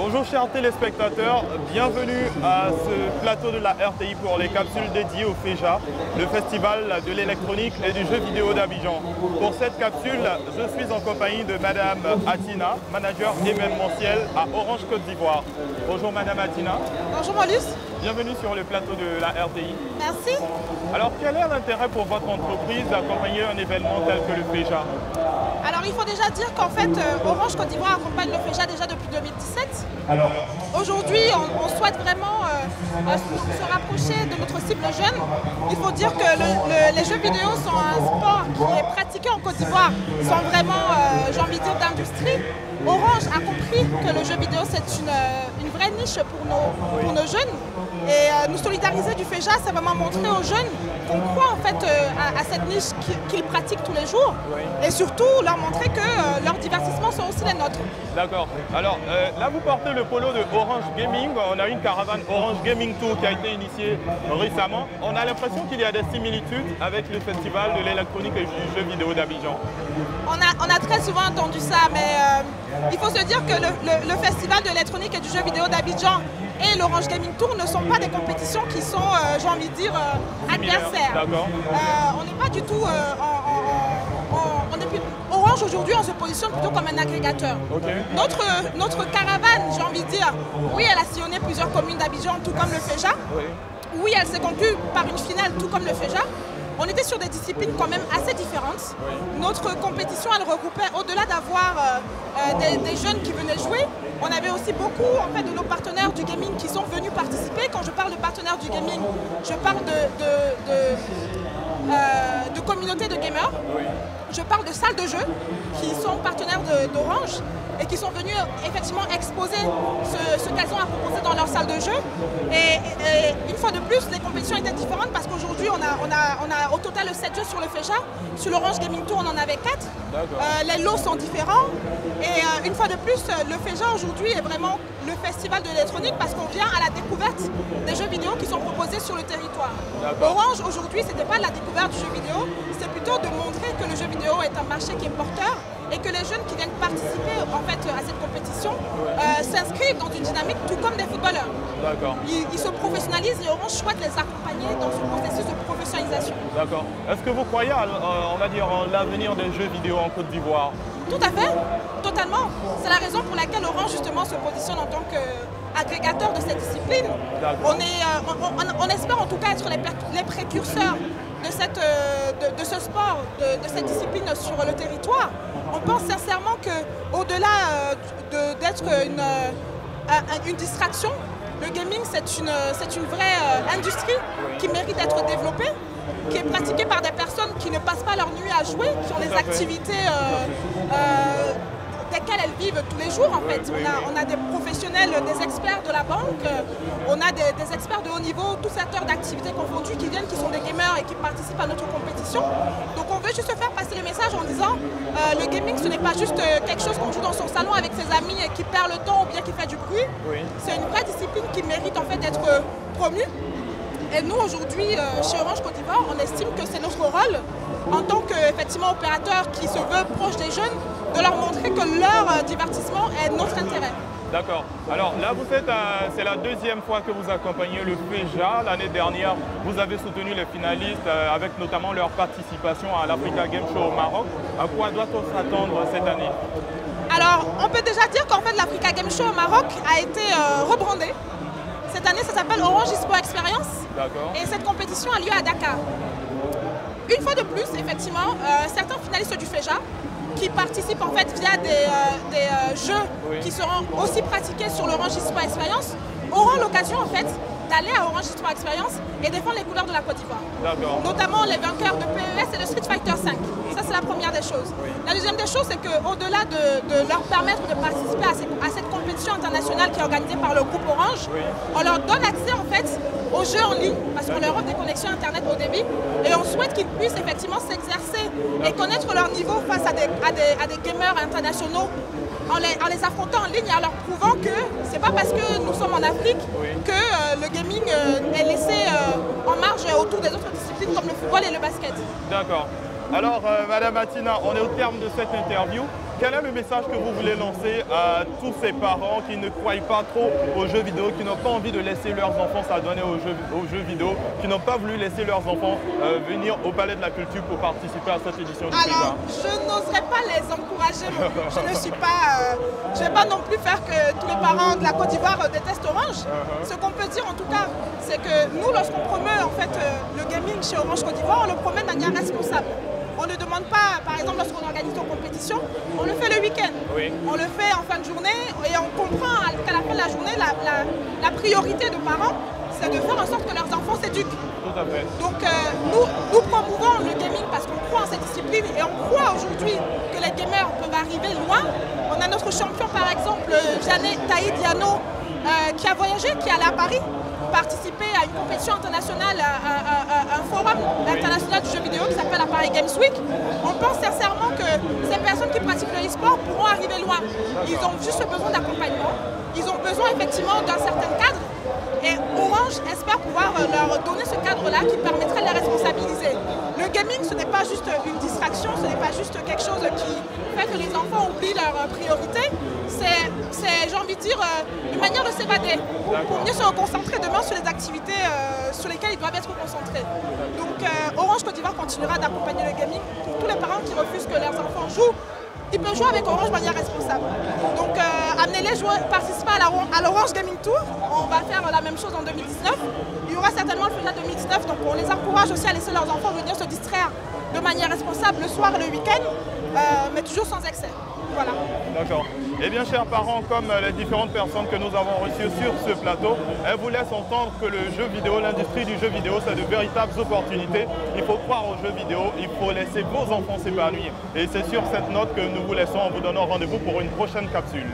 Bonjour chers téléspectateurs, bienvenue à ce plateau de la RTI pour les capsules dédiées au FEJA, le festival de l'électronique et du jeu vidéo d'Abidjan. Pour cette capsule, je suis en compagnie de Madame Atina, manager événementiel à Orange Côte d'Ivoire. Bonjour Madame Atina. Bonjour Molus. Bienvenue sur le plateau de la RTI. Merci. Alors quel est l'intérêt pour votre entreprise d'accompagner un événement tel que le FEJA? Alors il faut déjà dire qu'en fait Orange Côte d'Ivoire accompagne le FEJA déjà depuis 2017. Aujourd'hui on souhaite vraiment se rapprocher de notre cible jeune. Il faut dire que les jeux vidéo sont un sport qui est pratiqué en Côte d'Ivoire sans vraiment, j'ai envie de dire, d'industrie. Orange a compris que le jeu vidéo c'est une vraie niche pour nos jeunes. Et nous solidariser du FEJA, c'est vraiment montrer aux jeunes qu'on croit en fait à cette niche qu'ils pratiquent tous les jours. Oui. Et surtout leur montrer que leurs divertissements sont aussi les nôtres. D'accord. Alors là vous portez le polo de Orange Gaming. On a une caravane Orange Gaming Tour qui a été initiée récemment. On a l'impression qu'il y a des similitudes avec le festival de l'électronique et du jeu vidéo d'Abidjan. On a très souvent entendu ça, mais il faut se dire que le festival de l'électronique et du jeu vidéo d'Abidjan et l'Orange Gaming Tour ne sont pas des compétitions qui sont, j'ai envie de dire, adversaires. On n'est pas du tout... Orange aujourd'hui, on se positionne plutôt comme un agrégateur. Okay. Notre caravane, j'ai envie de dire, oui, elle a sillonné plusieurs communes d'Abidjan, tout comme le FEJA. Oui, oui, elle s'est conclue par une finale, tout comme le FEJA. On était sur des disciplines quand même assez différentes. Oui. Notre compétition, elle regroupait, au-delà d'avoir des jeunes qui venaient jouer, on avait aussi beaucoup en fait, de nos partenaires du gaming qui sont venus participer. Quand je parle de partenaires du gaming, je parle de communautés de gamers. Oui. Je parle de salles de jeu qui sont partenaires d'Orange et qui sont venus effectivement exposer ce qu'elles ont à proposer dans leur salle de jeu. Et une fois de plus, les compétitions étaient différentes parce qu'aujourd'hui, on a au total 7 jeux sur le FEJA. Sur l'Orange Gaming Tour, on en avait 4. Les lots sont différents. Et une fois de plus, le FEJA aujourd'hui est vraiment le festival de l'électronique parce qu'on vient à la découverte des jeux vidéo qui sont proposés sur le territoire. Orange, aujourd'hui, ce n'était pas la découverte du jeu vidéo, c'est plutôt de montrer que le jeu vidéo est un marché qui est porteur et que les jeunes qui viennent participer en fait, à cette compétition s'inscrivent dans une dynamique tout comme des footballeurs. Ils se professionnalisent et Orange souhaite les accompagner dans ce processus de professionnalisation. D'accord. Est-ce que vous croyez, on va dire, en l'avenir des jeux vidéo en Côte d'Ivoire? Tout à fait, totalement. C'est la raison pour laquelle Orange justement se positionne en tant qu'agrégateur de cette discipline. On espère en tout cas être les précurseurs de ce sport, de cette discipline sur le territoire. On pense sincèrement qu'au-delà d'être une distraction, le gaming c'est une vraie industrie qui mérite d'être développée, qui est pratiquée par des personnes qui ne passent pas leur nuit à jouer, qui ont des activités desquelles elles vivent tous les jours en fait. On a des professionnels, des experts de la banque, on a des experts de haut niveau, tous secteurs d'activités confondues qui viennent, qui sont des gamers et qui participent à notre compétition. Donc on veut juste faire passer le message en disant le gaming ce n'est pas juste quelque chose qu'on joue dans son salon avec ses amis et qui perd le temps ou bien qui fait du bruit. Oui. C'est une vraie discipline qui mérite en fait d'être promue. Et nous aujourd'hui chez Orange Côte d'Ivoire, on estime que c'est notre rôle en tant qu'opérateur qui se veut proche des jeunes, de leur montrer que leur divertissement est notre intérêt. D'accord. Alors là, c'est la deuxième fois que vous accompagnez le FEJA. L'année dernière, vous avez soutenu les finalistes avec notamment leur participation à l'Africa Game Show au Maroc. À quoi doit-on s'attendre cette année? Alors, on peut déjà dire qu'en fait, l'Africa Game Show au Maroc a été rebrandé. Cette année, ça s'appelle Orange eSport Experience. Et cette compétition a lieu à Dakar. Une fois de plus, effectivement, certains finalistes du FEJA qui participent en fait via des jeux qui seront aussi pratiqués sur l'Orange eSport Experience auront l'occasion en fait d'aller à Orange eSport Experience et défendre les couleurs de la Côte d'Ivoire. Notamment les vainqueurs de PES et de Street Fighter V. Ça c'est la première des choses. Oui. La deuxième des choses c'est qu'au-delà de leur permettre de participer à cette compétition internationale qui est organisée par le groupe Orange, oui, on leur donne accès en fait aux jeux en ligne parce qu'on leur offre des connexions internet haut débit et on souhaite qu'ils puissent effectivement s'exercer et connaître leur niveau face à des gamers internationaux en les affrontant en ligne et en leur prouvant que c'est pas parce que nous sommes en Afrique que le gaming est laissé en marge autour des autres disciplines comme le football et le basket. D'accord. Alors, Madame Atina, on est au terme de cette interview. Quel est le message que vous voulez lancer à tous ces parents qui ne croient pas trop aux jeux vidéo, qui n'ont pas envie de laisser leurs enfants s'adonner aux jeux vidéo, qui n'ont pas voulu laisser leurs enfants venir au Palais de la Culture pour participer à cette édition du FEJA? Alors, je n'oserais pas les encourager. Je ne suis pas... je ne vais pas non plus faire que tous les parents de la Côte d'Ivoire détestent Orange. Ce qu'on peut dire en tout cas, c'est que nous, lorsqu'on promeut en fait, le gaming chez Orange Côte d'Ivoire, on le promet de manière responsable. On ne demande pas, par exemple, lorsqu'on organise une compétition, on le fait le week-end. Oui. On le fait en fin de journée et on comprend qu'à la fin de la journée, la priorité de parents, c'est de faire en sorte que leurs enfants s'éduquent. Tout à fait. Donc nous promouvons le gaming parce qu'on croit en cette discipline et on croit aujourd'hui que les gamers peuvent arriver loin. On a notre champion, par exemple, Janet Taïdiano, qui a voyagé, qui est allé à Paris, participer à une compétition internationale, un forum international du jeu vidéo qui s'appelle la Paris Games Week. On pense sincèrement que ces personnes qui pratiquent le e-sport pourront arriver loin. Ils ont juste besoin d'accompagnement, ils ont besoin effectivement d'un certain cadre et Orange espère pouvoir leur donner ce cadre-là qui permettrait de les responsabiliser. Le gaming, ce n'est pas juste une distraction, ce n'est pas juste quelque chose qui fait que les enfants oublient leurs priorités. C'est, j'ai envie de dire, une manière de s'évader pour mieux se concentrer demain sur les activités sur lesquelles ils doivent être concentrés. Donc Orange Côte d'Ivoire continuera d'accompagner le gaming pour tous les parents qui refusent que leurs enfants jouent. Ils peuvent jouer avec Orange de manière responsable. Donc amenez-les participer à l'Orange Gaming Tour. On va faire la même chose en 2019. Il y aura certainement le FEJA 2019. Donc on les encourage aussi à laisser leurs enfants venir se distraire de manière responsable le soir et le week-end, mais toujours sans excès. Voilà. D'accord. Eh bien, chers parents, comme les différentes personnes que nous avons reçues sur ce plateau, elles vous laissent entendre que le jeu vidéo, l'industrie du jeu vidéo, c'est de véritables opportunités. Il faut croire aux jeux vidéo, il faut laisser vos enfants s'épanouir. Et c'est sur cette note que nous vous laissons en vous donnant rendez-vous pour une prochaine capsule.